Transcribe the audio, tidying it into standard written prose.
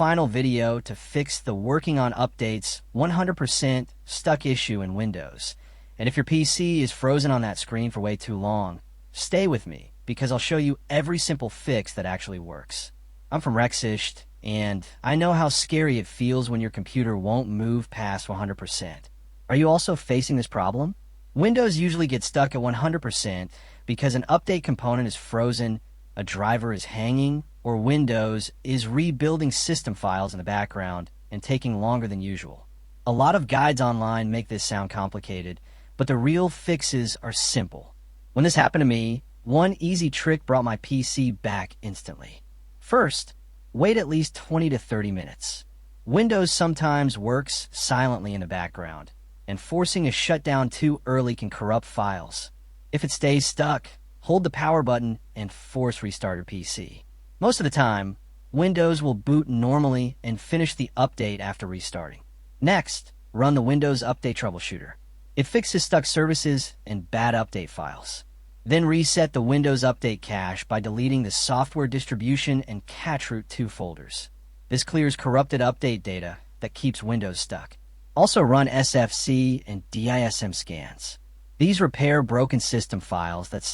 Final video to fix the working on updates 100% stuck issue in Windows. And if your PC is frozen on that screen for way too long, stay with me because I'll show you every simple fix that actually works. I'm from Rexisht, and I know how scary it feels when your computer won't move past 100%. Are you also facing this problem? Windows usually gets stuck at 100% because an update component is frozen, a driver is hanging, or Windows is rebuilding system files in the background and taking longer than usual. A lot of guides online make this sound complicated, but the real fixes are simple. When this happened to me, one easy trick brought my PC back instantly. First, wait at least 20 to 30 minutes. Windows sometimes works silently in the background, and forcing a shutdown too early can corrupt files. If it stays stuck, hold the power button and force restart your PC. Most of the time, Windows will boot normally and finish the update after restarting. Next, run the Windows Update Troubleshooter. It fixes stuck services and bad update files. Then reset the Windows Update cache by deleting the software distribution and catchroot 2 folders. This clears corrupted update data that keeps Windows stuck. Also run SFC and DISM scans. These repair broken system files that